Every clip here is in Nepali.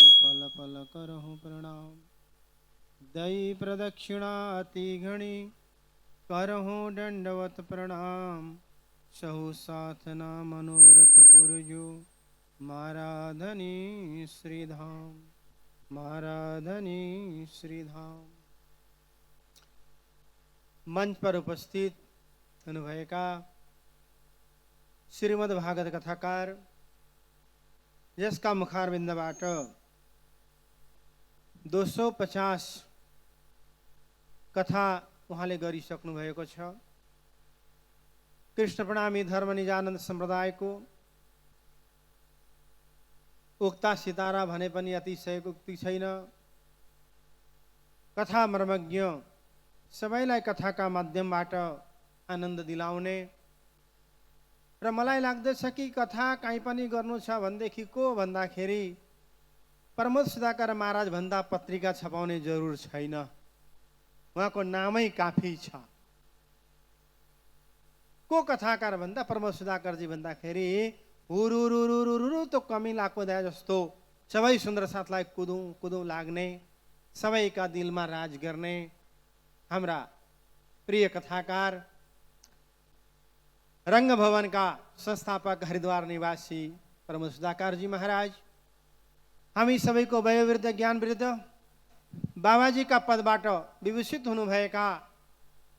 पल पल करहूँ प्रणाम। दई प्रदक्षिणा अति घणी करहूँ दंडवत प्रणाम। सहु साथना मनोरथ पुरजो माराधनी श्रीधाम, माराधनी श्रीधाम। मंच पर उपस्थित हुनुभएका श्रीमद् भागवत कथाकार यसका मुखारविन्दबाट 250 कथा उहाँले गरिसक्नु भएको छ। कृष्ण प्रणामी धर्म निजानन्द सम्प्रदायको उक्ता सितारा भने पनि अतिशयोक्ति छैन। कथा मर्मज्ञ सबैलाई कथाका माध्यमबाट आनन्द दिलाउने र मलाई लाग्दछ कि कथा काहीँ पनि गर्नु छ भनेदेखि को भन्दाखेरि प्रमोद सुधाकर महाराज भन्दा पत्रिका छपाउने जरुर छैन। उहाँको नामै काफी छ। को कथाकार भन्दा प्रमोद सुधाकरजी भन्दाखेरि हुरुरुरुरुरु तो कमिलाको दया जस्तो सबै सुन्दर साथलाई कुदौँ कुदौँ लाग्ने, सबैका दिलमा राज गर्ने हाम्रा प्रिय कथाकार, रङ्गभवनका संस्थापक, हरिद्वार निवासी प्रमोद सुधाकरजी महाराज, हामी सबैको वयोवृद्ध ज्ञानवृद्ध बाबाजीका पदबाट विभूषित हुनुभएका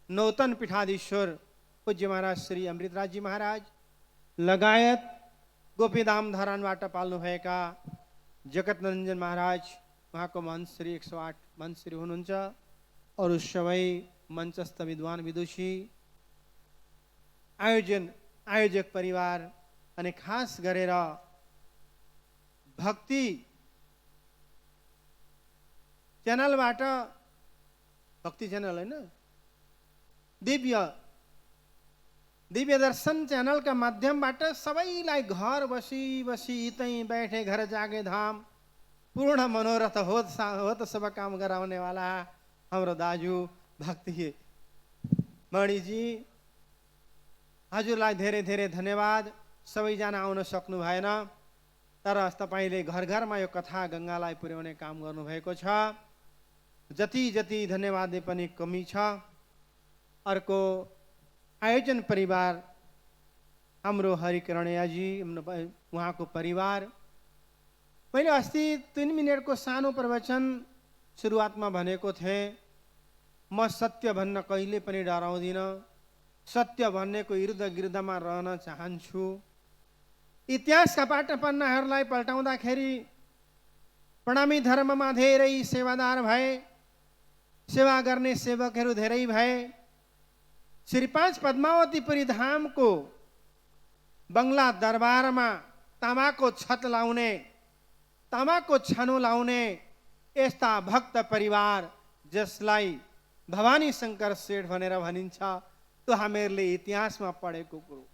नौतन पीठाधीश्वर पूज्य महाराज श्री अमृतराजजी महाराज लगायत गोपीधाम धरानबाट पाल्नुभएका जगतनन्दन महाराज, उहाँको मन्श्री 108 मन्श्री हुनुहुन्छ। अरू सबै मञ्चस्थ विद्वान विदुषी, आयोजक परिवार अनि खास गरेर भक्ति च्यानलबाट, भक्ति च्यानल होइन, दिव्य दर्शन च्यानलका माध्यमबाट सबैलाई घर बसी बसी यतै बैठे घर जागे धाम पूर्ण मनोरथ हो त सब काम गराउने वाला हाम्रो दाजु भक्ति मणिजी, हजुरलाई धेरै धेरै धन्यवाद। सबैजना आउन सक्नु भएन, तर तपाईँले घर घरमा यो कथा गङ्गालाई पुर्याउने काम गर्नुभएको छ। जति जति धन्यवाद दे पनि कमी छ। अर्को आयोजन परिवार हाम्रो हरिकरणयाजी, उहाँको परिवार। मैले अस्ति 3 मिनटको सानो प्रवचन सुरुवातमा भनेको थिएँ, म सत्य भन्न कहिले पनि डराउँदिनँ, सत्य भन्नेको इर्द गिर्दमा रहन चाहन्छु। इतिहासका पाटा पन्नाहरूलाई पल्टाउँदाखेरि प्रणामी धर्ममा धेरै सेवादार भए, सेवा गर्ने सेवकहरू धेरै भए। श्री 5 पद्मावतीपुरी धामको बङ्गला दरबारमा तामाको छत लाउने, तामाको छानो लाउने यस्ता भक्त परिवार जसलाई भवानी शङ्कर सेठ भनेर भनिन्छ, त्यो हामीहरूले इतिहासमा पढेको कुरो।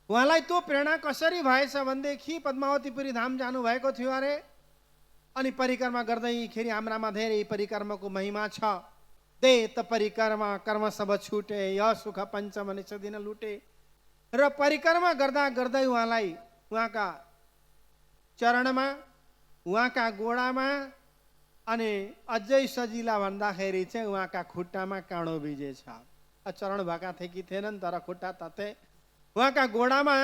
उहाँलाई त्यो प्रेरणा कसरी भएछ भनेदेखि पद्मावतीपुरी धाम जानुभएको थियो अरे, अनि परिक्रमा गर्दैखेरि हाम्रामा धेरै परिक्रमाको महिमा छ। दे त परिक्रमा कर्म सब छुटे, य सुख पञ्चम निस दिन लुटे। र परिक्रमा गर्दा गर्दै उहाँलाई उहाँका चरणमा, उहाँका गोडामा अनि अझै सजिला भन्दाखेरि चाहिँ उहाँका खुट्टामा काँडो बिजेछ। चरण भएका थिए कि थिएनन्, तर खुट्टा तते। उहाँका गोडामा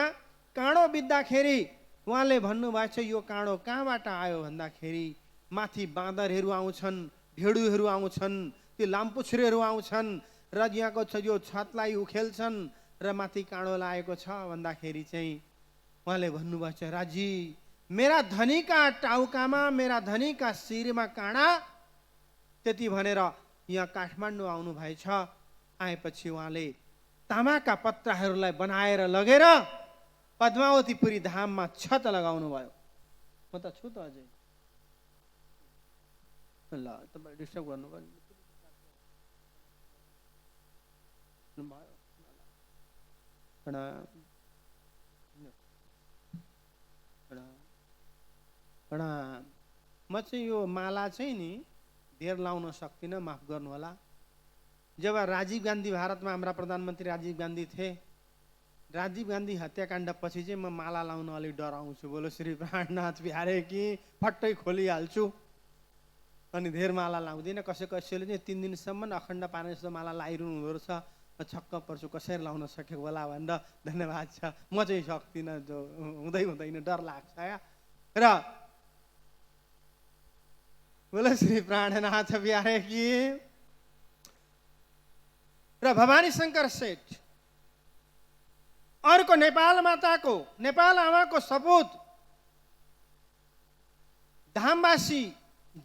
काँडो बित्दाखेरि उहाँले भन्नुभएको छ यो काँडो कहाँबाट आयो भन्दाखेरि माथि बाँदरहरू आउँछन्, भेडुहरू आउँछन्, त्यो लामपुच्छ्रेहरू आउँछन् र यहाँको यो छतलाई उखेल्छन् र माथि काँडो लागेको छ भन्दाखेरि चाहिँ उहाँले भन्नुभएको छ राजी मेरा धनीका टाउकामा, मेरा धनीका शिरमा काँडा, त्यति भनेर यहाँ काठमाडौँ आउनु भएछ। आएपछि उहाँले तामाका पत्राहरूलाई बनाएर लगेर पद्मावतीपुरी धाममा छत लगाउनु भयो। म त छु त अझै, ल तपाईँ डिस्टर्ब गर्नुभयो। म चाहिँ यो माला चाहिँ नि धेर लाउन सक्दिनँ, माफ गर्नुहोला। जब राजीव गान्धी भारतमा हाम्रा प्रधानमन्त्री राजीव गान्धी थिए, राजीव गान्धी हत्याकाण्डपछि चाहिँ म माला लाउन अलिक डराउँछु। बोलो श्री प्राणनाथ बिहारे कि फट्टै खोलिहाल्छु। अनि धेर माला लाउँदिनँ। कसैले चाहिँ 3 दिनसम्म अखण्ड पार्ने जस्तो माला लाइरहनु हुँदो रहेछ। छक्क पर्छु कसरी लाउन सकेको होला भनेर। धन्यवाद छ। म चाहिँ सक्दिनँ, जो हुँदैन, डर लाग्छ या। र बोलो श्री प्राणनाथ बिहारे कि। र भवानी शङ्कर सेठ अर्को नेपाल माताको, नेपाल आमाको सपूत धामवासी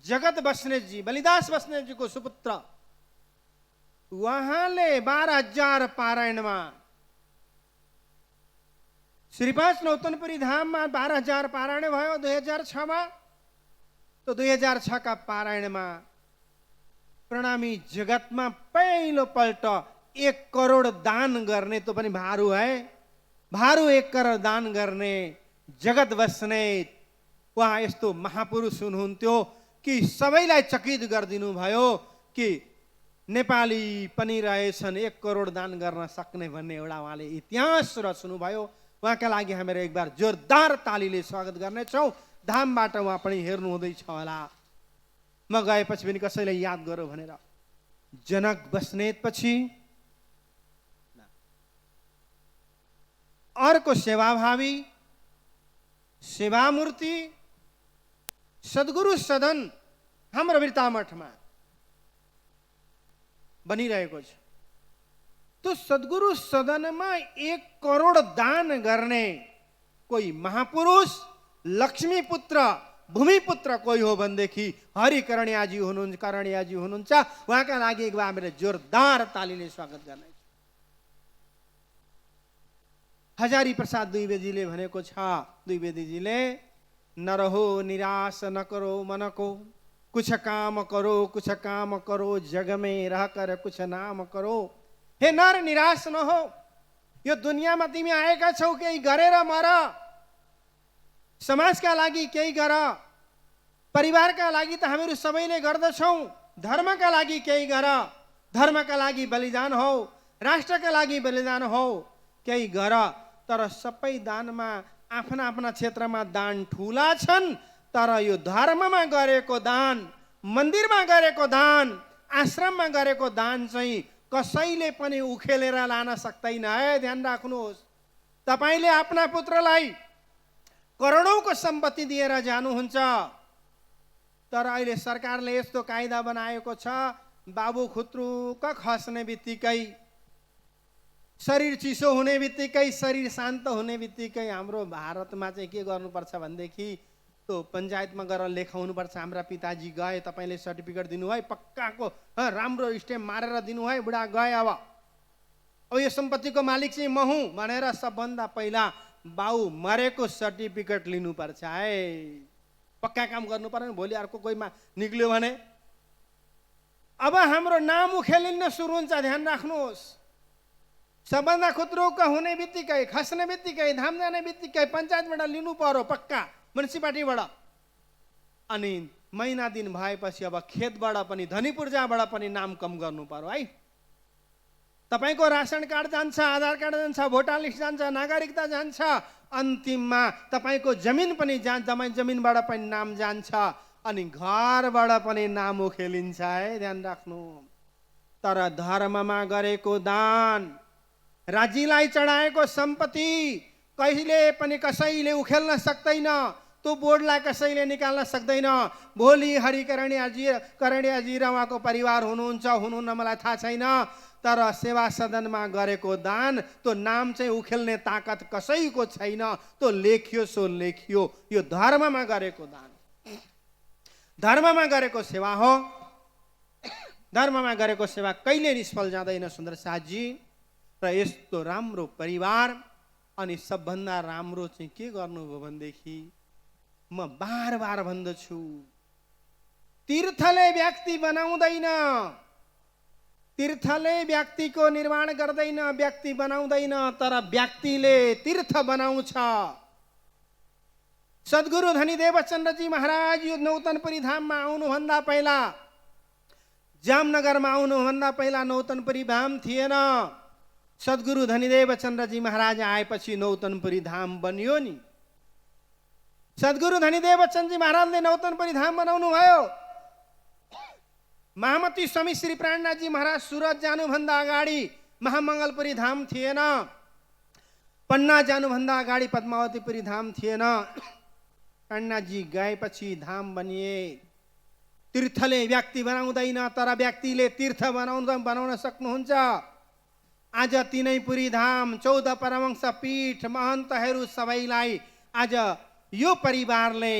जगत बस्नेतजी, बलिदास बस्नेतजीको सुपुत्र, उहाँले 12,000 पारायणमा श्री 5 नौतनपुरी धाममा 12,000 पारायण भयो 2006 मा। तो 2006 का पारायणमा प्रणामी जगतमा पहिलो पल्ट 1 करोड दान गर्ने, तो पनि भारू है, भारू 1 करोड दान गर्ने जगत बस्नेत उहाँ यस्तो महापुरुष हुनुहुन्थ्यो कि सबैलाई चकित गरिदिनु भयो कि नेपाली पनि रहेछन् 1 करोड दान गर्न सक्ने भन्ने एउटा उहाँले इतिहास रच्नु भयो। उहाँका लागि हामीहरू एक बार जोरदार तालीले स्वागत गर्नेछौँ। धामबाट उहाँ पनि हेर्नु हुँदैछ होला। म गएपछि पनि कसैलाई याद गरौँ भनेर। जनक बस्नेत पछि अर्को सेवाभावी, सेवामूर्ति सद्गुरु सदन हाम्रो बिर्तामठमा बनिरहेको छ। तो सद्गुरु सदनमा 1 करोड दान गर्ने कोही महापुरुष, लक्ष्मी पुत्र, भूमिपुत्र कोही हो भनेदेखि हरिकरणियाजी हुनुहुन्छ। उहाँका लागि एक बार हामीले जोरदार तालीले स्वागत गर्ने। हजारी प्रसाद द्विवेदीले भनेको छ, द्विवेदीजीले नरहो निराश न करो मन को, कुछ काम करो जग में रहकर कुछ नाम करो। हे नर निराश न हो, यो दुनियाँमा तिमी आएका छौ केही गरेर मर। समाजका लागि केही गर, परिवारका लागि त हामीहरू सबैले गर्दछौँ। धर्मका लागि केही गर, धर्मका लागि बलिदान हो, राष्ट्रका लागि बलिदान हो, केही गर। तर सबै दानमा आफ्ना आफ्ना क्षेत्रमा दान ठुला छन्, तर यो धर्ममा गरेको दान, मन्दिरमा गरेको दान, आश्रममा गरेको दान चाहिँ कसैले पनि उखेलेर लान सक्दैन है। ध्यान राख्नुहोस्। तपाईले आफ्ना पुत्रलाई करोडौंको सम्पत्ति दिएर जानुहुन्छ, तर अहिले सरकारले यस्तो कायदा बनाएको छ, बाबु खुत्रुक खस्ने बित्तिकै, शरीर चिसो हुने बित्तिकै, शरीर शान्त हुने बित्तिकै हाम्रो भारतमा चाहिँ के गर्नुपर्छ भनेदेखि तो पञ्चायतमा गएर लेखाउनुपर्छ, हाम्रा पिताजी गए, तपाईले सर्टिफिकेट दिनु है, पक्काको राम्रो स्टेम्प मारेर दिनु है, बुढा गए। अब यो सम्पत्तिको मालिक चाहिँ म हुँ भनेर सबभन्दा पहिला बाउ मरेको सर्टिफिकेट लिनुपर्छ है। पक्का काम गर्नु पर्यो। भोलि अर्को कोहीमा निक्ल्यो भने अब हाम्रो नाम उखेलिन सुरु हुन्छ। ध्यान राख्नुहोस्। सबभन्दा खुत्रुक हुने बित्तिकै, खस्ने बित्तिकै, धाम जाने बित्तिकै पञ्चायतबाट लिनु पर्यो, पक्का म्युनिसिपालिटीबाट। अनि महिना दिन भएपछि अब खेतबाट पनि, धनी पूर्जाबाट पनि नाम कम गर्नु पर्यो है। तपाईको राशन कार्ड जान्छ, आधार कार्ड जान्छ, भोटर लिस्ट जान्छ, नागरिकता जान्छ, अन्तिममा तपाईको जमिन पनि जान्छ, जमिनबाट पनि नाम जान्छ, अनि घरबाट पनि नाम उखेलिन्छ है। ध्यान राख्नु। तर धर्ममा गरेको दान, राज्यलाई चढाएको सम्पत्ति कहिले पनि कसैले उखेल्न सक्दैन, त्यो बोर्डलाई कसैले निकाल्न सक्दैन। भोलि हरिकरणियाजी र उहाँको परिवार हुनुहुन्छ, हुनुहुन्न मलाई थाहा छैन, तर सेवा सदनमा गरेको दान, त्यो नाम चाहिँ उखेल्ने ताकत कसैको छैन। त्यो लेखियो सो लेखियो। यो धर्ममा गरेको दान, धर्ममा गरेको सेवा हो। धर्ममा गरेको सेवा कहिले निष्फल जाँदैन सुन्दर साथजी। र यस्तो राम्रो परिवार, अनि सबभन्दा राम्रो चाहिँ के गर्नुभयो भनेदेखि, म बार बार भन्दछु, तीर्थले व्यक्ति बनाउँदैन, तीर्थले व्यक्तिको निर्माण गर्दैन, व्यक्ति बनाउँदैन, तर व्यक्तिले तीर्थ बनाउँछ। सद्गुरु धनी देवचन्द्रजी महाराज यो नौतनपुरी धाममा आउनुभन्दा पहिला, जामनगरमा आउनुभन्दा पहिला नौतनपुरी धाम थिएन। सद्गुरु धनीदेव चन्द्रजी महाराज आएपछि नौतनपुरी धाम बनियो नि। सद्गुरु धनीदेव चन्दजी महाराजले नौतनपुरी धाम बनाउनु भयो। महामती स्वामी श्री प्राणनाथजी महाराज सुरत जानुभन्दा अगाडि महामङ्गलपुरी धाम थिएन, पन्ना जानुभन्दा अगाडि पद्मावतीपुरी धाम थिएन। प्राणनाथजी गएपछि धाम बनिए। तीर्थले व्यक्ति बनाउँदैन, तर व्यक्तिले तीर्थ बनाउन सक्नुहुन्छ। आज तिनैपुरी धाम 14 परमहंस पीठ महन्तहरू सबैलाई आज यो परिवारले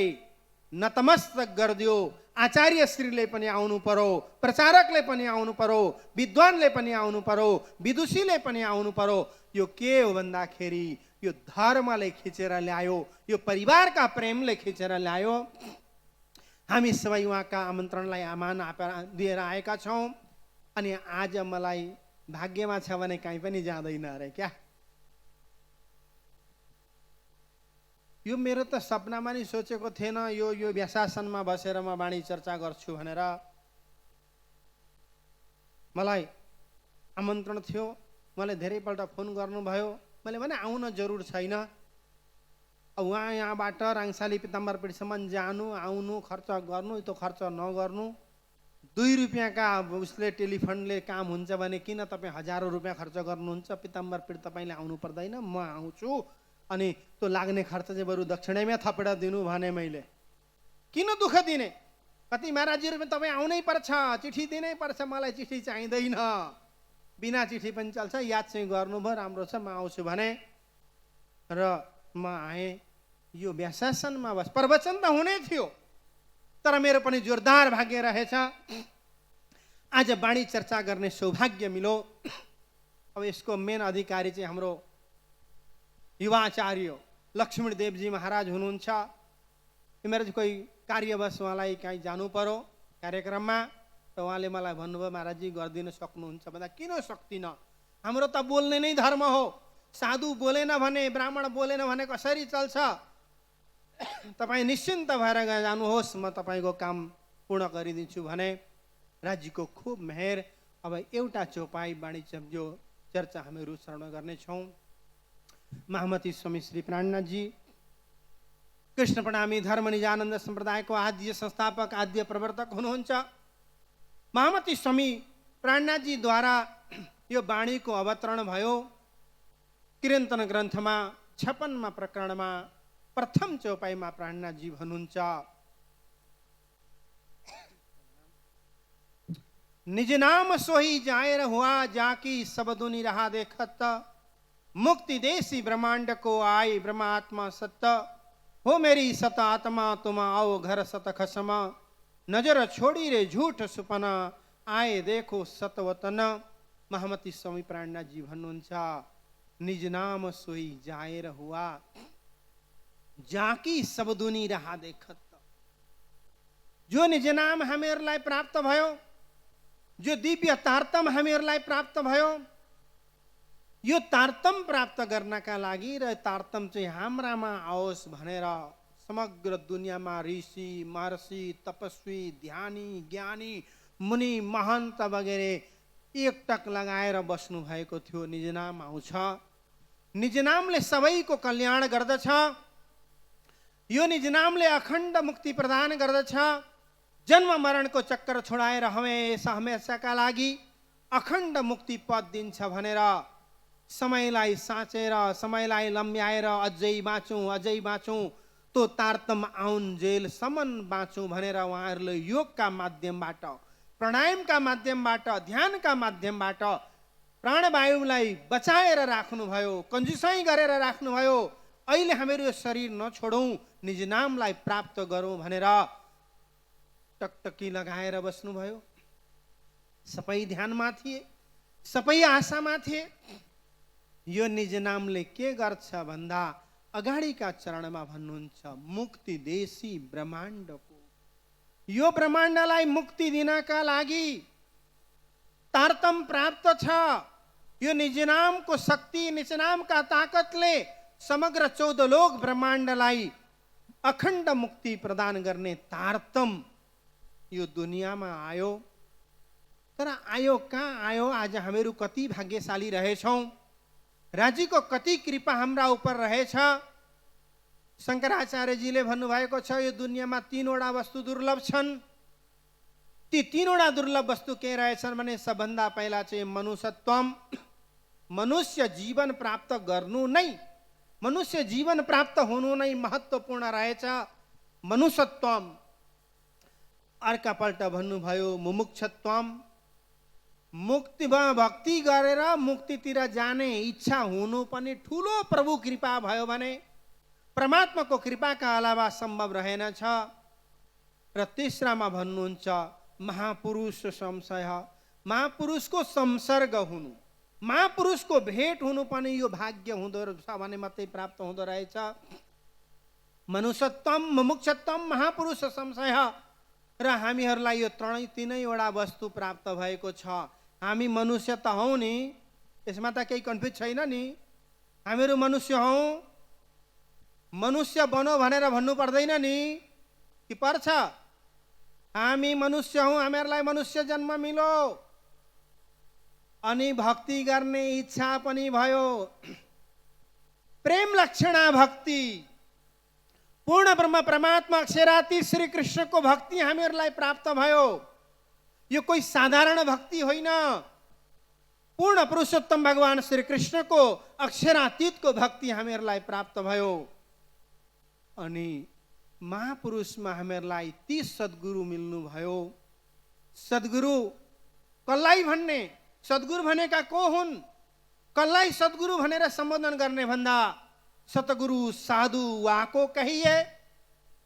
नतमस्तक गरिदियो। आचार्य श्रीले पनि आउनु पर्यो, प्रचारकले पनि आउनु पर्यो, विद्वानले पनि आउनु पर्यो, विदुषीले पनि आउनु पर्यो। यो के हो भन्दाखेरि यो धर्मले खिचेर ल्यायो, यो परिवारका प्रेमले खिचेर ल्यायो। हामी सबै उहाँका आमन्त्रणलाई आमान दिएर आएका छौँ। अनि आज मलाई भाग्यमा छ भने कहीँ पनि जाँदैन अरे क्या। यो मेरो त सपनामा नि सोचेको थिएन यो व्यासासनमा बसेर म वाणी चर्चा गर्छु भनेर। मलाई आमन्त्रण थियो, मलाई धेरैपल्ट फोन गर्नुभयो। मैले भने आउन जरुर छैन। उहाँ यहाँबाट राङसाली पिताम्बरपीठसम्म जानु आउनु खर्च गर्नु, त्यो खर्च नगर्नु। 2 रुपियाँका उसले टेलिफोनले काम हुन्छ भने किन तपाईँ हजारौँ रुपियाँ खर्च गर्नुहुन्छ? पिताम्बरपीठ तपाईँले आउनु पर्दैन, म आउँछु। अनि त्यो लाग्ने खर्च चाहिँ बरु दक्षिणैमा थपेर दिनु भने मैले किन दुःख दिने? कति महाराजजीहरू तपाईँ आउनै पर्छ, चिठी दिनै पर्छ। मलाई चिठी चाहिँदैन, बिना चिठी पनि चल्छ। याद चाहिँ गर्नुभयो, राम्रो छ, म आउँछु भने र म आएँ। यो व्यासासनमा बस प्रवचन त हुनै थियो, तर मेरो पनि जोरदार भाग्य रहेछ। आज वाणी चर्चा गर्ने सौभाग्य मिलो। अब यसको मेन अधिकारी चाहिँ हाम्रो युवाचार्य लक्ष्मणदेवजी महाराज हुनुहुन्छ। मेरो चाहिँ कोही कार्यवश उहाँलाई कहीँ जानु पर्यो कार्यक्रममा, त उहाँले मलाई भन्नुभयो महाराजजी गरिदिन सक्नुहुन्छ भन्दा किन सक्दिनँ? हाम्रो त बोल्ने नै धर्म हो। साधु बोलेन भने, ब्राह्मण बोलेन भने कसरी चल्छ? तपाईँ निश्चिन्त भएर जानुहोस्, म तपाईँको काम पूर्ण गरिदिन्छु भने राज्यको खूब मेहर। अब एउटा चौपाई वाणी जो चर्चा हामीहरू श्रवण गर्नेछौँ। महामती स्वामी श्री प्राणनाथजी कृष्ण प्रणामी धर्म निजानन्द सम्प्रदायको आद्य संस्थापक आद्य प्रवर्तक हुनुहुन्छ। महामती स्वामी प्राणनाथजीद्वारा यो वाणीको अवतरण भयो। किरन्तन ग्रन्थमा 56मा प्रकरणमा प्रथम चौपाईमा प्राणनाथजी भन्नुहुन्छ, निज नाम सोही जाएर हुआ जाकी सब दुनि रहा देखत, मुक्ति देसी ब्रह्मांड को आई ब्रह्मात्मा सत्य, हो मेरी सत आत्मा तुम आओ घर सत खसमा, नजर छोड़ी रे झूठ सुपना आए देखो सतवतन। महामती स्वामी प्राणनाथ जी भन्नुहुन्छ, निज नाम सोही जाएर हुआ जाकी सब दुनी रहा देखत। जो निज नाम हामीहरूलाई प्राप्त भयो, जो दिव्य तारतम हामीहरूलाई प्राप्त भयो, यो तारतम प्राप्त गर्नका लागि र तारतम चाहिँ हाम्रामा आओस् भनेर समग्र दुनियाँमा ऋषि महर्षि तपस्वी ध्यानी ज्ञानी मुनि महन्त वगैरे एकटक लगाएर बस्नु भएको थियो। निज नाम आउँछ, निज नामले सबैको कल्याण गर्दछ। यो निज नामले अखण्ड मुक्ति प्रदान गर्दछ। जन्म मरणको चक्कर छोडाएर हमेसा हमेसाका लागि अखण्ड मुक्ति पद दिन्छ भनेर समयलाई साँचेर समयलाई लम्ब्याएर अझै बाँचौँ तो तारतम आउन्जेलसम्म बाँचौँ भनेर उहाँहरूले योगका माध्यमबाट, प्राणायामका माध्यमबाट, ध्यानका माध्यमबाट प्राणवायुलाई बचाएर राख्नुभयो, कन्जुसाइ गरेर राख्नुभयो। अहिले हामीहरू यो शरीर नछोडौँ, निज नामलाई प्राप्त गरौँ भनेर टकटकी लगाएर बस्नुभयो। सबै ध्यानमा थिए, सबै आशामा थिए। यो निज नामले के गर्छ भन्दा अगाडिका चरणमा भन्नुहुन्छ, मुक्ति देशी ब्रह्माण्डको, यो ब्रह्माण्डलाई मुक्ति दिनका लागि तारतम प्राप्त छ। यो निज नामको शक्ति, निज नामका ताकतले समग्र 14 लोक ब्रह्माण्डलाई अखण्ड मुक्ति प्रदान गर्ने तारतम यो दुनियाँमा आयो। तर आयो कहाँ आयो? आज हामीहरू कति भाग्यशाली रहेछौँ। राज्यको कति कृपा हाम्रा उपर रहेछ। शङ्कराचार्यजीले भन्नुभएको छ यो दुनियाँमा 3वटा वस्तु दुर्लभ छन्। ती 3वटा दुर्लभ वस्तु के रहेछन् भने सबभन्दा पहिला चाहिँ मनुष्यत्वम, मनुष्य जीवन प्राप्त गर्नु नै, मनुष्य जीवन प्राप्त हुनु नै महत्त्वपूर्ण रहेछ मनुष्यत्वम। अर्कापल्ट भन्नुभयो मुमुक्षत्वम, मुक्तिमा भक्ति गरेर मुक्तितिर जाने इच्छा हुनु पनि ठुलो प्रभु कृपा भयो भने परमात्माको कृपाका अलावा सम्भव रहेनछ। र तेस्रामा भन्नुहुन्छ महापुरुष संशय, महापुरुषको संसर्ग हुनु, महापुरुषको भेट हुनु पनि यो भाग्य हुँदो रहेछ भने मात्रै प्राप्त हुँदो रहेछ। मनुष्यत्वम, मुमुक्षत्वम, महापुरुष संशय। र हामीहरूलाई यो तीनैवटा वस्तु प्राप्त भएको छ। हामी मनुष्य त हौँ नि, यसमा त केही कन्फ्युज छैन नि। हामीहरू मनुष्य हौँ, मनुष्य बनो भनेर भन्नु पर्दैन नि कि पर्छ? हामी मनुष्य हौँ, हामीहरूलाई मनुष्य जन्म मिलो अनि भक्ति गर्ने इच्छा पनि भयो। प्रेम लक्षणा भक्ति, पूर्ण ब्रह्म परमात्मा अक्षराती श्री कृष्णको भक्ति हामीहरूलाई प्राप्त भयो। यो कोही साधारण भक्ति होइन, पूर्ण पुरुषोत्तम भगवान श्री कृष्णको अक्षरातीतको भक्ति हामीहरूलाई प्राप्त भयो। अनि महापुरुषमा हामीहरूलाई ती सद्गुरु मिल्नु भयो। सद्गुरु कसलाई भन्ने? सद्गुरु भनेका को हुन्? कसलाई सद्गुरु भनेर सम्बोधन गर्ने भन्दा सतगुरु साधु वाको कहिए,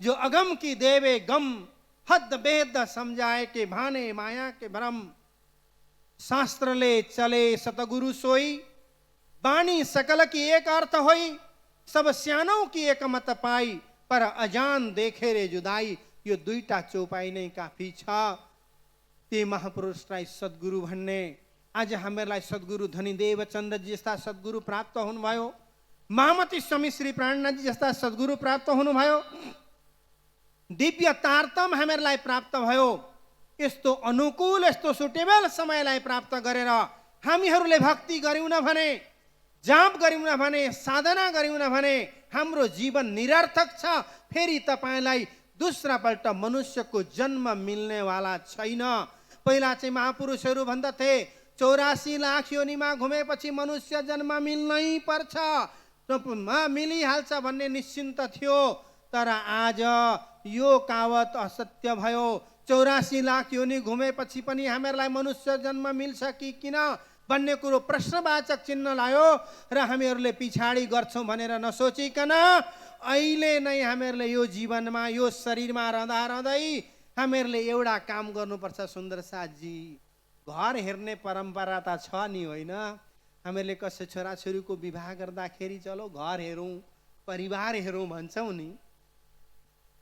जो अगम की देवे गम, हद बेद समझाए के भाने माया के भ्रम। शास्त्रले चले सतगुरु सोई, बाणी सकल की एक अर्थ होई। सब स्यानों की एक मत पाई, पर अजान देखे रे जुदाई। यो दुईटा चौपाई नै काफी छ। ते महापुरुषलाई सद्गुरु भन्ने। आज हामीहरूलाई सद्गुरु धनीदेव चन्द्रजी जस्ता सद्गुरु प्राप्त हुनुभयो। महामती स्वामी श्री प्राणनाथजी जस्ता सद्गुरु प्राप्त हुनुभयो। दिव्य तारतम हामीहरूलाई प्राप्त भयो। यस्तो अनुकूल, यस्तो सुटेबल समयलाई प्राप्त गरेर हामीहरूले भक्ति गर्यौँ न भने, जाप गर्यौँ न भने, साधना गर्यौँ न भने हाम्रो जीवन निरर्थक छ। फेरि तपाईँलाई दोस्रापल्ट मनुष्यको जन्म मिल्नेवाला छैन। पहिला चाहिँ महापुरुषहरू भन्दथे 84 लाख योनिमा घुमेपछि मनुष्य जन्म मिल्नै पर्छ, मिलिहाल्छ भन्ने निश्चिन्त थियो। तर आज यो कावत असत्य भयो। 84 लाख योनि घुमेपछि पनि हामीहरूलाई मनुष्य जन्म मिल्छ कि किन भन्ने कुरो प्रश्नवाचक चिन्ह लायो। र हामीहरूले पछाडि गर्छौँ भनेर नसोचिकन अहिले नै हामीहरूले यो जीवनमा, यो शरीरमा रहँदा रहँदै हामीहरूले एउटा काम गर्नुपर्छ। सुन्दर साथजी, घर हेर्ने परम्परा त छ नि, होइन? हामीहरूले कसै छोराछोरीको विवाह गर्दाखेरि चलो घर हेरौँ, परिवार हेरौँ भन्छौँ नि।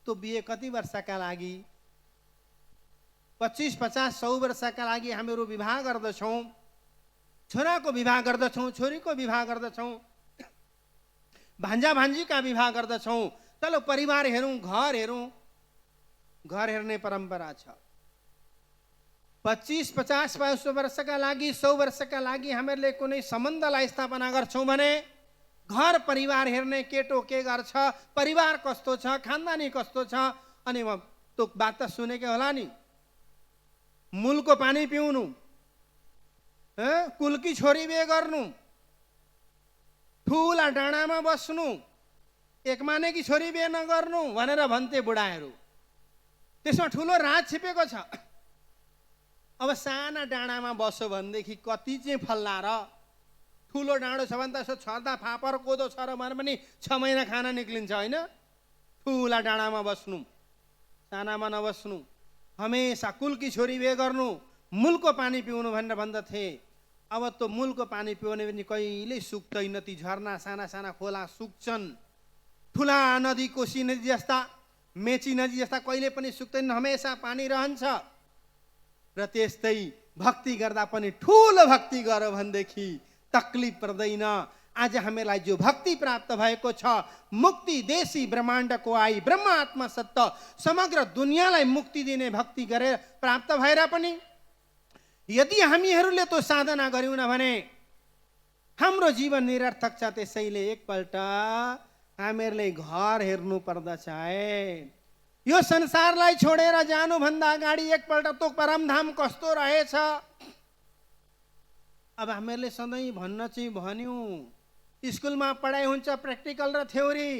तो बिहे कति वर्षका लागि? 25, 50, 100 वर्षका लागि हामीहरू विवाह गर्दछौँ। छोराको विवाह गर्दछौँ, छोरीको विवाह गर्दछौँ, भान्जा भान्जीका विवाह गर्दछौँ। चलो परिवार हेरौँ, घर हेरौँ। घर हेर्ने परम्परा छ। 25, 50 वर्षका लागि, 100 वर्षका लागि हामीहरूले कुनै सम्बन्धलाई स्थापना गर्छौँ भने घर परिवार हेर्ने केटो के गर्छ, परिवार कस्तो छ, खानदानी कस्तो छ। अनि त्यो बात त सुनेकै होला नि, मूलको पानी पिउनु, कुलकी छोरी बिहे गर्नु, ठुला डाँडामा बस्नु, एक मानेकी छोरी बिहे नगर्नु भनेर भन्थे बुढाहरू। त्यसमा ठुलो राज छिपेको छ। अब साना डाँडामा बस्यो भनेदेखि कति चाहिँ फल्ला र? ठुलो डाँडो छ भने त यसो छर्दा फापर कोदो छ र भने पनि 6 महिना खाना निक्लिन्छ, होइन? ठुला डाँडामा बस्नु, सानामा नबस्नु, हमेसा कुलकी छोरी बिहे गर्नु, मूलको पानी पिउनु भनेर भन्दथे। अब त्यो मूलको पानी पिउने पनि कहिल्यै सुक्दैन। ती झरना, साना साना खोला सुक्छन्। ठुला नदी, कोशी नदी जस्ता, मेची नदी जस्ता कहिले पनि सुक्दैन, हमेसा पानी रहन्छ। र त्यस्तै भक्ति गर्दा पनि ठुलो भक्ति गर भनेदेखि तकलिफ पर्दैन। आज हामीलाई जो भक्ति प्राप्त भएको छ, मुक्ति देशी ब्रह्माण्डको आई ब्रह्म आत्मा सत्य समग्र दुनियाँलाई मुक्ति दिने भक्ति गरेर प्राप्त भएर पनि यदि हामीहरूले त्यो साधना गर्यौँ न भने हाम्रो जीवन निरर्थक छ। त्यसैले एकपल्ट हामीहरूले घर हेर्नु पर्दछ है। यो संसारलाई छोडेर जानुभन्दा अगाडि एकपल्ट त्यो परमधाम कस्तो रहेछ। अब हामीहरूले सधैँ भन्न चाहिँ भन्यौँ, स्कुलमा पढाइ हुन्छ प्र्याक्टिकल र थ्योरी।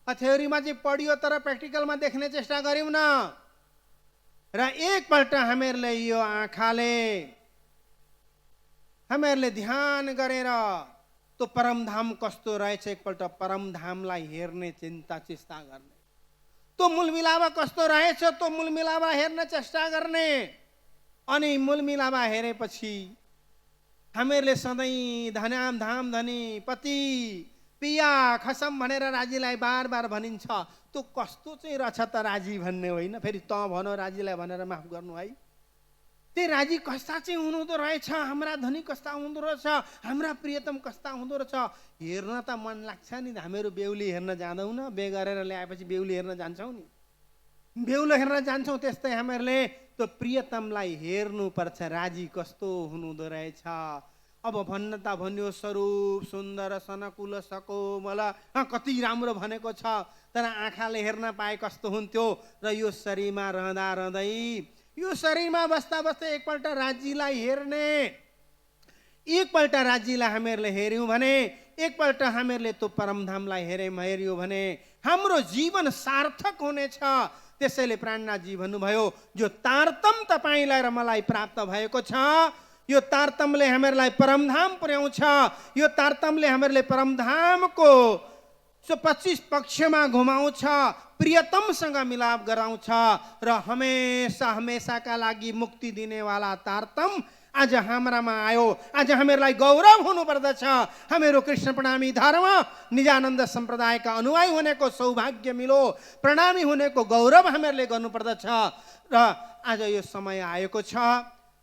थ्योरीमा चाहिँ पढियो तर प्र्याक्टिकलमा देख्ने चेष्टा गऱ्यौँ न। र एकपल्ट हामीहरूले यो आँखाले हामीहरूले ध्यान गरेर त्यो परमधाम कस्तो रहेछ एकपल्ट परमधामलाई हेर्ने चिन्ता चेष्टा गर्ने। त्यो मूलमिलावा कस्तो रहेछ त्यो मूलमिलावा हेर्न चेष्टा गर्ने। अनि मूलमिलावा हेरेपछि हामीहरूले सधैँ धन्याम धाम धनी पति पिया खसम भनेर राजीलाई बार बार भनिन्छ। त्यो कस्तो चाहिँ रहेछ त राजी भन्ने होइन, फेरि त भन राजीलाई भनेर माफ गर्नु है। त्यो राजी कस्ता चाहिँ हुनुहुँदो रहेछ, हाम्रा धनी कस्ता हुँदो रहेछ, हाम्रा प्रियतम कस्ता हुँदो रहेछ। हेर्न त मन लाग्छ नि। हामीहरू बेहुली हेर्न जाँदैनौँ न, बे गरेर ल्याएपछि बेहुली हेर्न जान्छौँ नि, बेहुलो हेर्न जान्छौँ। त्यस्तै हामीहरूले त्यो प्रियतमलाई हेर्नुपर्छ, राजी कस्तो हुनुहुँदो रहेछ। अब भन्न त भन्यो स्वरूप सुन्दर सनकुल सकोमल, कति राम्रो भनेको छ, तर आँखाले हेर्न पाए कस्तो हुन्थ्यो। र यो शरीरमा रहँदा रहँदै यो शरीरमा बस्दा बस्दै एकपल्ट राज्यलाई हेर्ने। एकपल्ट राज्यलाई हामीहरूले हेऱ्यौँ भने, एकपल्ट हामीहरूले त्यो परमधामलाई हेऱ्यौँ भने हाम्रो जीवन सार्थक हुनेछ। त्यसैले प्राणनाथजी भन्नुभयो, जो तारतम तपाईँलाई र मलाई प्राप्त भएको छ, यो तारतमले हामीहरूलाई परमधाम पुर्याउँछ। यो तारतमले हामीहरूले परमधामको 25 पक्षमा घुमाउँछ, प्रियतमसँग मिलाप गराउँछ र हमेसा हमेसाका लागि मुक्ति दिनेवाला तारतम आज हाम्रामा आयो। आज हामीहरूलाई गौरव हुनुपर्दछ। हामीहरू कृष्ण प्रणामी धर्म निजानन्द सम्प्रदायका अनुयायी हुनेको सौभाग्य मिलो, प्रणामी हुनेको गौरव हामीहरूले गर्नुपर्दछ। र आज यो समय आएको छ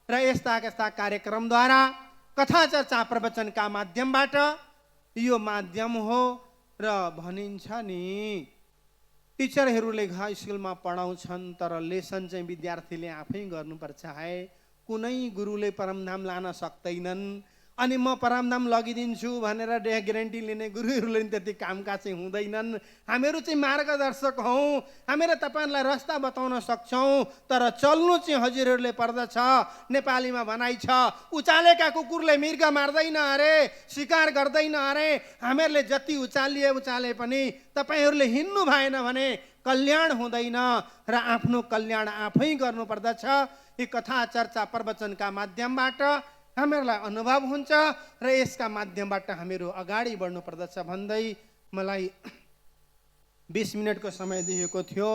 र यस्ता यस्ता कार्यक्रमद्वारा कथा चर्चा प्रवचनका माध्यमबाट यो माध्यम हो। र भनिन्छ नि, टिचरहरूले स्कुलमा पढाउँछन् तर लेसन चाहिँ विद्यार्थीले आफै गर्नुपर्छ है। कुनै गुरुले परमधाम लान सक्दैनन्। अनि म परमधाम लगिदिन्छु भनेर ग्यारेन्टी लिने गुरुहरूले पनि त्यति कामकाज चाहिँ हुँदैनन्। हामीहरू चाहिँ मार्गदर्शक हौँ, हामीहरू तपाईँहरूलाई रस्ता बताउन सक्छौँ, तर चल्नु चाहिँ हजुरहरूले पर्दछ। नेपालीमा भनाइ छ, उचालेका कुकुरले मृग मार्दैन अरे, शिकार गर्दैन अरे। हामीहरूले जति उचाले पनि तपाईँहरूले हिँड्नु भएन भने कल्याण हुँदैन र आफ्नो कल्याण आफै गर्नुपर्दछ। यी कथा चर्चा प्रवचनका माध्यमबाट हामीहरूलाई अनुभव हुन्छ र यसका माध्यमबाट हामीहरू अगाडि बढ्नु पर्दछ भन्दै मलाई 20 मिनटको समय दिएको थियो।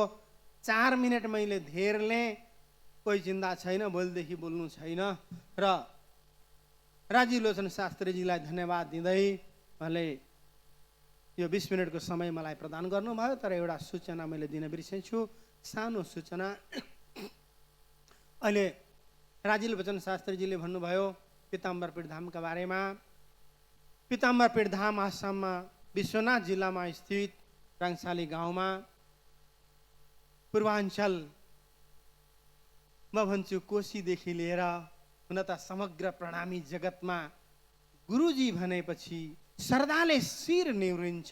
4 मिनट मैले धेरले, कोही चिन्ता छैन, भोलिदेखि बोल्नु छैन। र राजीलोचन शास्त्रीजीलाई धन्यवाद दिँदै मैले यो 20 मिनटको समय मलाई प्रदान गर्नुभयो। तर एउटा सूचना मैले दिन बिर्सेछु, सानो सूचना। अहिले राजीलोचन शास्त्रीजीले भन्नुभयो पीताम्बरपीठ धामका बारेमा। पीताम्बरपीठ धाम आसाममा विश्वनाथ जिल्लामा स्थित रङसाली गाउँमा पूर्वाञ्चल म भन्छु कोशीदेखि लिएर हुन त समग्र प्रणामी जगतमा गुरुजी भनेपछि श्रद्धाले शिर निहुरिन्छ।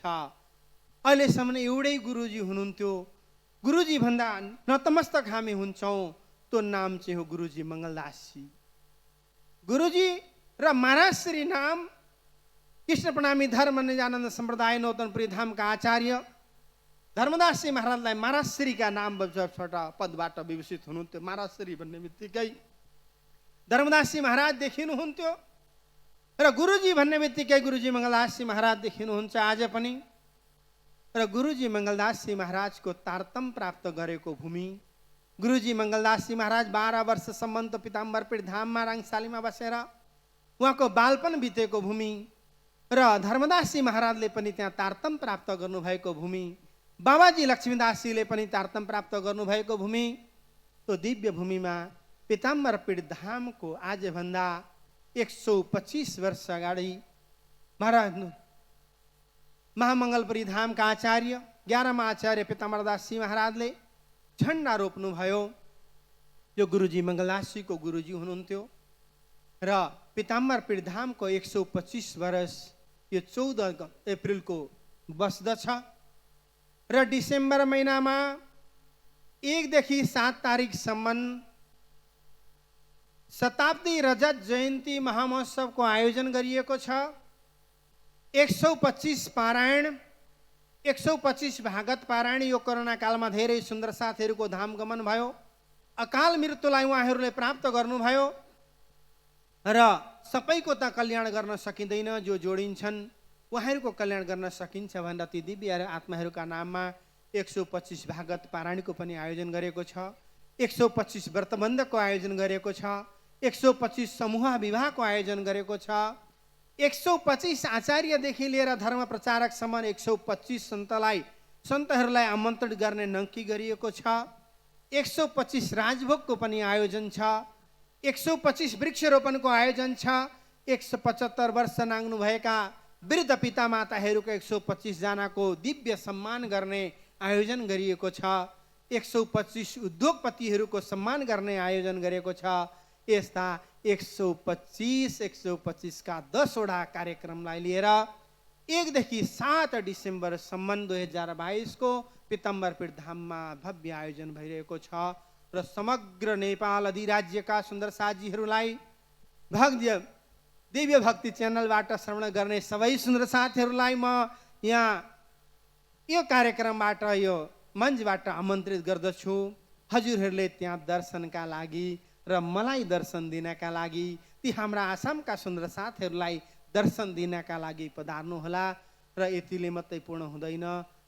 अहिलेसम्म एउटै गुरुजी हुनुहुन्थ्यो। गुरुजी भन्दा नतमस्तक हामी हुन्छौँ। त्यो नाम चाहिँ हो गुरुजी मङ्गलदासजी। गुरुजी र महाराज श्री नाम कृष्ण प्रणामी धर्म निजानन्द सम्प्रदाय नौतनपुरी धामका आचार्य धर्मदासजी महाराजलाई महाराज श्रीका नाम पदबाट विभूषित हुनुहुन्थ्यो। महाराज श्री भन्ने बित्तिकै धर्मदासजी महाराज देखिनुहुन्थ्यो र गुरुजी भन्ने बित्तिकै गुरुजी मङ्गलदासजी महाराज देखिनुहुन्छ आज पनि। र गुरुजी मङ्गलदासजी महाराजको तारतम प्राप्त गरेको भूमि, गुरुजी मङ्गलदासजी महाराज 12 वर्षसम्म त पीताम्बरपीठ धाममा रङसालीमा बसेर उहाँको बालपन बितेको भूमि र धर्मदासजी महाराजले पनि त्यहाँ तारतम प्राप्त गर्नुभएको भूमि, बाबाजी लक्ष्मीदासजीले पनि तारतम प्राप्त गर्नुभएको भूमि। त्यो दिव्य भूमिमा पीताम्बरपीठ धामको आजभन्दा 125 वर्ष अगाडि महाराज महामङ्गलपुरी धामका आचार्य 11मा आचार्य पीताम्बरदासजी महाराजले झन्डा रोप्नुभयो। यो गुरुजी मङ्गलदासजीको गुरुजी हुनुहुन्थ्यो। र पीताम्बर पीठधामको 125 वर्ष यो 14 अप्रिलको बस्दछ र डिसेम्बर महिनामा 1 देखि 7 तारिकसम्म शताब्दी रजत जयन्ती महामहोत्सवको आयोजन गरिएको छ। 125 पारायण, 125 भागवत पारायण यो कोरोना कालमा धेरै सुन्दर साथीहरूको धाम गमन भयो। अकाल मृत्युलाई उहाँहरूले प्राप्त गर्नुभयो र सबैको त कल्याण गर्न सकिँदैन, जो जोडिन्छन् उहाँहरूको कल्याण गर्न सकिन्छ भनेर ती दिव्य आत्माहरूका नाममा 125 भागवत पारायणको पनि आयोजन गरेको छ। 125 व्रतबन्धको आयोजन गरेको छ। 125 समूह विवाहको आयोजन गरेको छ। 125 आचार्यदेखि लिएर धर्म प्रचारकसम्म 125 सन्तहरूलाई आमन्त्रित गर्ने नक्की गरिएको छ। 125 राजभोगको पनि आयोजन छ। 125 वृक्षरोपणको आयोजन छ। 175 वर्ष नाग्नुभएका वृद्ध पिता माताहरूको 125 जनाको दिव्य सम्मान गर्ने आयोजन गरिएको छ। 125 उद्योगपतिहरूको सम्मान गर्ने आयोजन गरेको छ। यस्ता 125 का 10 वटा कार्यक्रमलाई लिएर 1 देखि 7 डिसेम्बरसम्म 2022 को पीताम्बर पीठधाममा भव्य आयोजन भइरहेको छ र समग्र नेपाल अधिराज्यका सुन्दर साथीहरूलाई दिव्य भक्ति च्यानलबाट श्रवण गर्ने सबै सुन्दर साथीहरूलाई म यहाँ यो कार्यक्रमबाट यो मञ्चबाट आमन्त्रित गर्दछु। हजुरहरूले त्यहाँ दर्शनका लागि र मलाई दर्शन दिनका लागि, ती हाम्रा आसामका सुन्दर साथीहरूलाई दर्शन दिनका लागि पधार्नुहोला। र यतिले मात्रै पूर्ण हुँदैन,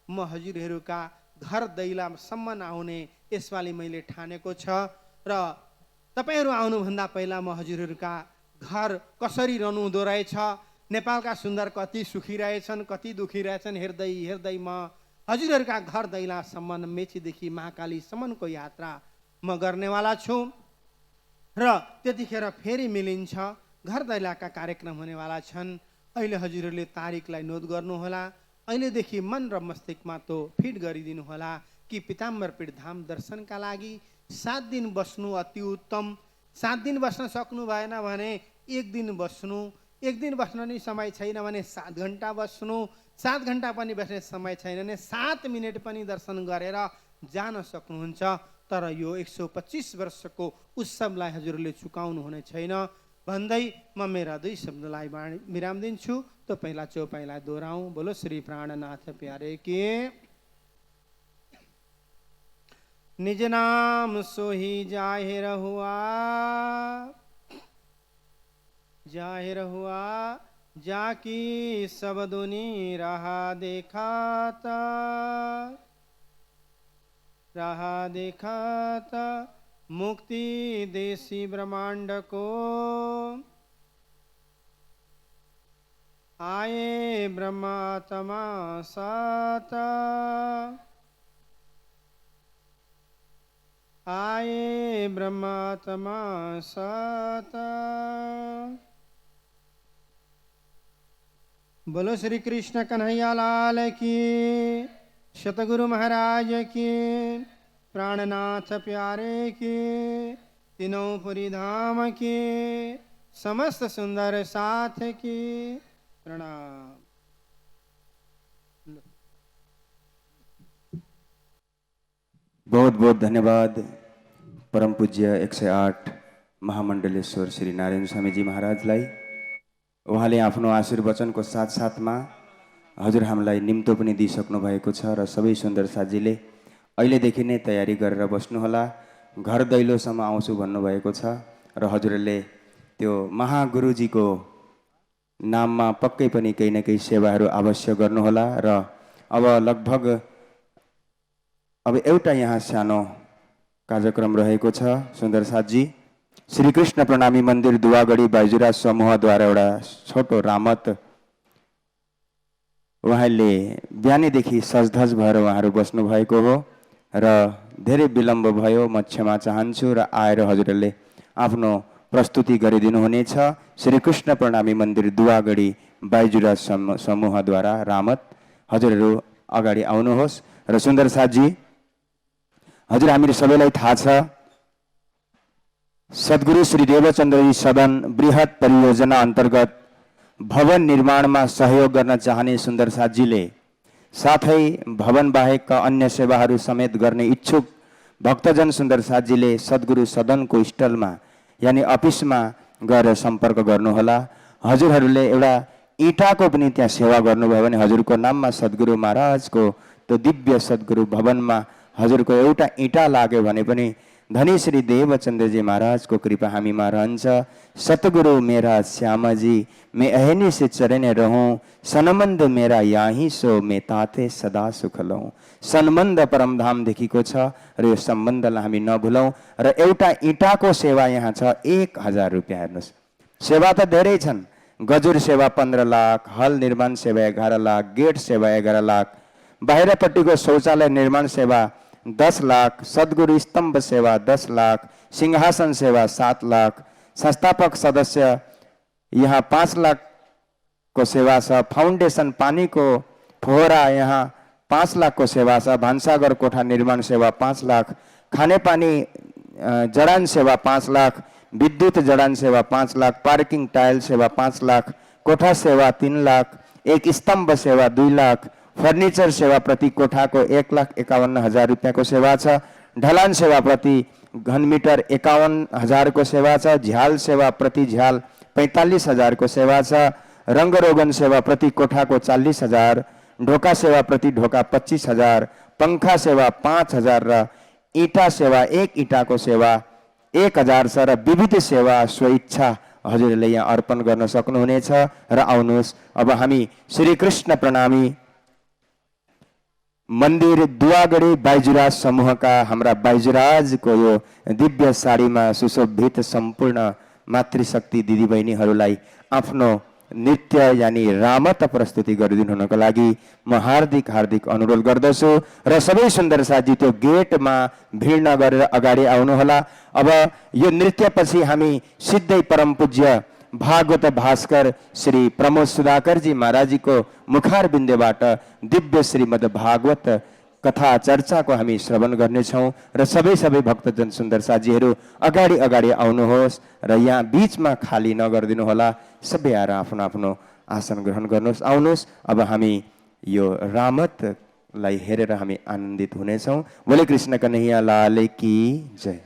म हजुरहरूका घर दैलासम्म आउने यसपालि मैले ठानेको छ र तपाईहरू आउनुभन्दा पहिला म हजुरहरूका घर कसरी रहनुहुँदो रहेछ, नेपालका सुन्दर कति सुखी रहेछन्, कति दुखी रहेछन् हेर्दै हेर्दै म हजुरहरूका घर दैलासम्म, मेचीदेखि महाकालीसम्मको यात्रा म गर्नेवाला छु र त्यतिखेर फेरि मिलिन्छ। घर दैलाका कार्यक्रम हुनेवाला छन्। अहिले हजुरहरूले तारिकलाई नोट गर्नुहोला। अहिलेदेखि मन र मस्तिष्कमा तो फिट गरिदिनु होला कि पीताम्बर पीठधाम दर्शनका लागि 7 दिन बस्नु अति उत्तम। 7 दिन बस्न सक्नु भएन भने 1 दिन बस्नु, 1 दिन बस्न नि समय छैन भने 7 घन्टा बस्नु, 7 घन्टा पनि बस्ने समय छैन भने 7 मिनट पनि दर्शन गरेर जान सक्नुहुन्छ। तर यो 125 वर्षको उत्सवलाई हजुरले चुकाउनु हुने छैन भन्दै म मेरा 2 शब्दलाई विराम दिन्छु। तो पहिला चौपाईलाई दोहोऱ्याउँ। बोलो श्री प्राणनाथ प्यारे के निज नाम सोही जाहिर हुआ, जाहिर हुआ जाकी सब दुनी रहा देखाता, रहा देखाता मुक्ति देसी ब्रह्मांड को, आए ब्रह्मात्मा साता, आए ब्रह्मात्मा साता। बोलो श्री कृष्ण कन्हैया लाल की, सतगुरु महाराज की, प्राणनाथ प्यारे की, तीनों पुरी धाम की, समस्त सुंदर साथ की प्रणाम। बहुत बहुत धन्यवाद परम पूज्य 108 महामण्डलेश्वर श्री नारायण स्वामीजी महाराजलाई। उहाँले आफ्नो आशीर्वचनको साथसाथमा हजुर हामीलाई निम्तो पनि दिइसक्नु भएको छ र सबै सुन्दर साथीले अहिलेदेखि नै तयारी गरेर बस्नुहोला। घर दैलोसम्म आउँछु भन्नुभएको छ र हजुरहरूले त्यो महागुरुजीको नाममा पक्कै पनि केही न केही सेवाहरू अवश्य गर्नुहोला। र अब लगभग एउटा यहाँ सानो कार्यक्रम रहेको छ। सुन्दर साथजी श्रीकृष्ण प्रणामी मन्दिर दुवागढी बाइजुराज समूहद्वारा एउटा छोटो रामत उहाँले बिहानैदेखि सजधज भएर उहाँहरू बस्नु भएको हो र धेरै विलम्ब भयो, म क्षमा चाहन्छु र आएर हजुरहरूले आफ्नो प्रस्तुति गरिदिनु हुनेछ। श्रीकृष्ण प्रणामी मन्दिर दुवागढी बाइजुराज समूहद्वारा रामत, हजुरहरू अगाडि आउनुहोस्। र सुन्दर साथजी हजुर हामीहरू सबैलाई थाहा छ सद्गुरु श्री देवचन्द्रजी सदन बृहत परियोजना अन्तर्गत भवन निर्माणमा सहयोग गर्न चाहने सुन्दर साथजीले साथै भवन बाहेकका अन्य सेवाहरू समेत गर्ने इच्छुक भक्तजन सुन्दर साथजीले सद्गुरु सदनको स्टलमा यानि अफिसमा गएर सम्पर्क गर्नुहोला। हजुरहरूले एउटा इँटाको पनि त्यहाँ सेवा गर्नुभयो भने हजुरको नाममा सद्गुरु महाराजको त्यो दिव्य सद्गुरु भवनमा हजुरको एउटा इँटा लाग्यो भने पनि धनी श्री देवचन्द्रजी महाराज को कृपा हामीमा रहन्छ। सतगुरु मेरा श्यामाजी मैं अहनी से चरण रहूं, सनमंद मेरा याही सो मैं ताते सदा सुख लौं। सनमंद परमधाम देखिको छ र यो सम्बन्धलाई हामी नभुलौं। र एउटा इँटाको सेवा यहाँ छ 1000 रुपियाँ। हेर्नुहोस्, सेवा त धेरै छन्। गजुर सेवा 15 लाख, हल निर्माण सेवा 11 लाख, गेट सेवा 11 लाख, बाहिरपट्टिको शौचालय निर्माण सेवा 10 लाख, सद्गुरु स्तंभ सेवा 10 लाख, सिंहासन सेवा 7 लाख, संस्थापक सदस्य यहाँ 5 लाख को सेवा छ, फाउन्डेसन पानी को फोहरा यहाँ 5 लाख को सेवा छ, भान्साघर कोठा निर्माण सेवा 5 लाख, खानेपानी जडान सेवा 5 लाख, विद्युत जडान सेवा 5 लाख, पार्किंग टाइल सेवा 5 लाख, कोठा सेवा 3 लाख, एक स्तंभ सेवा 2 लाख, फर्निचर सेवा प्रति कोठा को 1,51,000 रुपया को सेवा छ, ढलान सेवा प्रति घन मीटर 51,000 को सेवा छ, झ्याल सेवा प्रति झ्याल 45,000 को सेवा छ, रंग रोगन सेवा प्रति कोठा को 40,000, ढोका सेवा प्रति ढोका 25,000, पंखा सेवा 5,000 र ईटा सेवा 1 ईटा को सेवा 1,000 छ र विविध सेवा स्वेच्छा हजुरले यहाँ अर्पण गर्न सक्नुहुनेछ। र आउनुहोस् अब हामी श्री कृष्ण प्रणामी मन्दिर दुवागढी बाइजुराज समूहका हाम्रा बाइजुराजको यो दिव्य साडीमा सुशोभित सम्पूर्ण मातृशक्ति दिदीबहिनीहरूलाई आफ्नो नृत्य यानी रामत प्रस्तुति गरिदिनु हुनको लागि म हार्दिक हार्दिक अनुरोध गर्दछु। र सबै सुन्दर साथी त्यो गेटमा भिड नगरेर अगाडि आउनुहोला। अब यो नृत्यपछि हामी सिधै परम पूज्य भागवत भास्कर श्री प्रमोद सुधाकरजी महाराजीको मुखार बिन्दुबाट दिव्य श्रीमद् भागवत कथा चर्चाको हामी श्रवण गर्नेछौँ। र सबै भक्तजन सुन्दर साथीहरू अगाडि अगाडि आउनुहोस् र यहाँ बीचमा खाली नगरिदिनु होला। सबै आएर आफ्नो आफ्नो आसन ग्रहण गर्नुहोस्। आउनुहोस् अब हामी यो रामतलाई हेरेर हामी आनन्दित हुनेछौँ। बोले कृष्ण कन्हैया लाल की जय।